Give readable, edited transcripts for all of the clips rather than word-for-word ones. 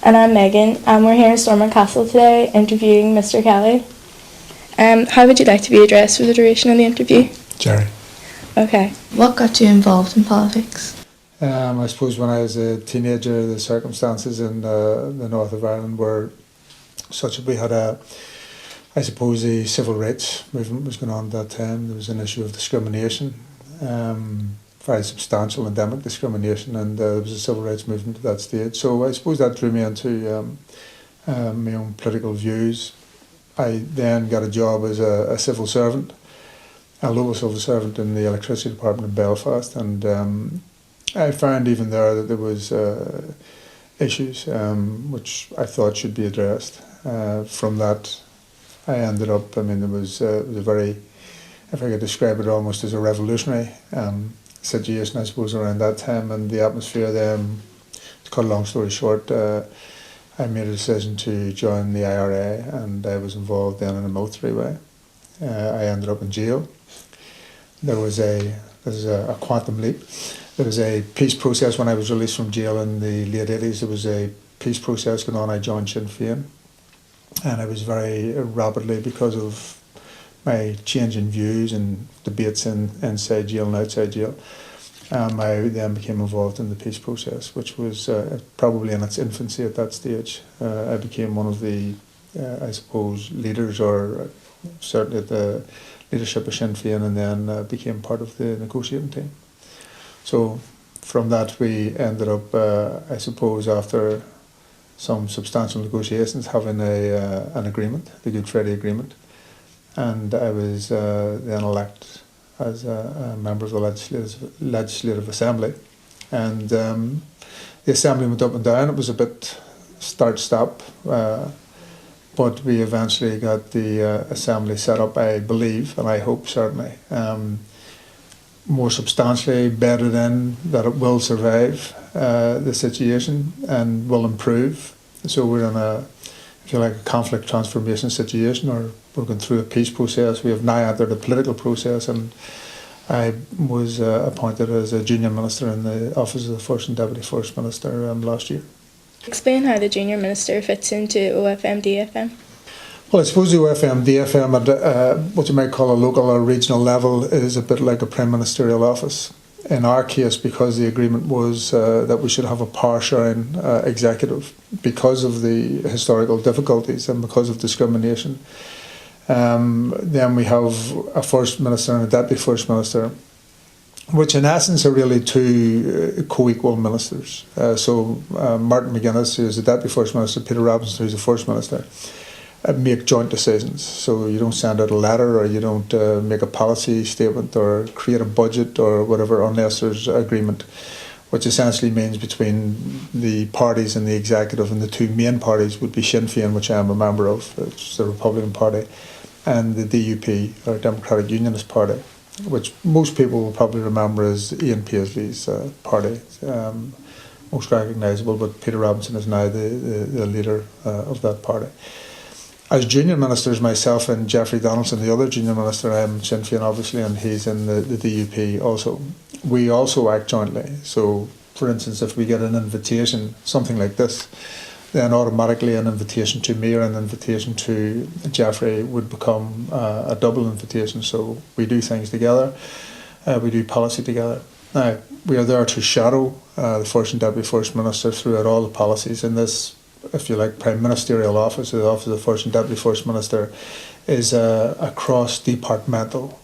And I'm Meghan, and we're here in Stormont Castle today interviewing Mr. Kelly. How would you like to be addressed for the duration of the interview? Gerry. Okay. What got you involved in politics? I suppose when I was a teenager, the circumstances in the north of Ireland were such that we had I suppose the civil rights movement was going on at that time. There was an issue of discrimination, very substantial endemic discrimination, and there was a civil rights movement at that stage. So I suppose that drew me into my own political views. I then got a job as a civil servant, a local civil servant in the electricity department in Belfast, and I found even there that there was issues which I thought should be addressed. From that, I ended up, there was a very, if I could describe it almost as a revolutionary situation, I suppose, around that time, and the atmosphere then, to cut a long story short, I made a decision to join the IRA, and I was involved then in a military way. I ended up in jail. There was a quantum leap. There was a peace process when I was released from jail in the late 80s. There was a peace process going on. I joined Sinn Féin, and I was very rapidly, because of my change in views and debates inside jail and outside jail, I then became involved in the peace process, which was probably in its infancy at that stage. I became one of the, I suppose, leaders, or certainly at the leadership of Sinn Féin, and then became part of the negotiating team. So from that we ended up, I suppose, after some substantial negotiations, having an agreement, the Good Friday Agreement, and I was then elected as a member of the Legislative Assembly, and the Assembly went up and down. It was a bit start-stop, but we eventually got the Assembly set up, I believe, and I hope certainly, more substantially bedded in, that it will survive the situation and will improve. So we're in a, if you like, a conflict transformation situation, or we're going through a peace process. We have now entered a political process, and I was appointed as a junior minister in the office of the First and Deputy First Minister last year. Explain how the junior minister fits into OFMDFM. Well, I suppose the OFMDFM at what you might call a local or regional level is a bit like a prime ministerial office. In our case, because the agreement was that we should have a power-sharing executive because of the historical difficulties and because of discrimination, then we have a First Minister and a Deputy First Minister, which in essence are really two co-equal ministers. So Martin McGuinness, who is the Deputy First Minister, Peter Robinson, who is the First Minister, make joint decisions. So you don't send out a letter, or you don't make a policy statement or create a budget or whatever unless there's agreement, which essentially means between the parties and the executive, and the two main parties would be Sinn Féin, which I am a member of, it's the Republican Party, and the DUP, or Democratic Unionist Party, which most people will probably remember as Ian Paisley's party, most recognisable, but Peter Robinson is now the leader of that party. As junior ministers, myself and Jeffrey Donaldson, the other junior minister, I'm Sinn Féin obviously, and he's in the DUP also. We also act jointly. So, for instance, if we get an invitation, something like this, then automatically an invitation to me or an invitation to Jeffrey would become a double invitation. So we do things together, we do policy together. Now, we are there to shadow the First and Deputy First Minister throughout all the policies in this, if you like, prime ministerial office. The office of the First and Deputy First Minister is a cross-departmental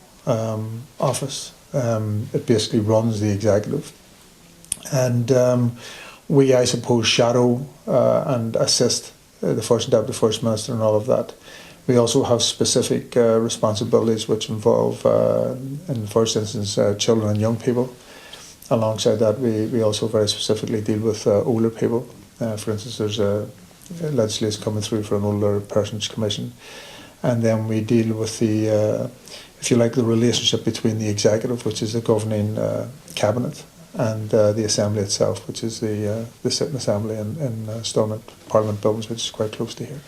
office. It basically runs the executive, and we, I suppose, shadow and assist the First and Deputy First Minister in all of that. We also have specific responsibilities which involve, in the first instance, children and young people. Alongside that, we also very specifically deal with older people. For instance, there's a legislation coming through for an Older Persons Commission. And then we deal with the, if you like, the relationship between the executive, which is the governing cabinet, and the Assembly itself, which is the sitting Assembly in Stormont Parliament Buildings, which is quite close to here.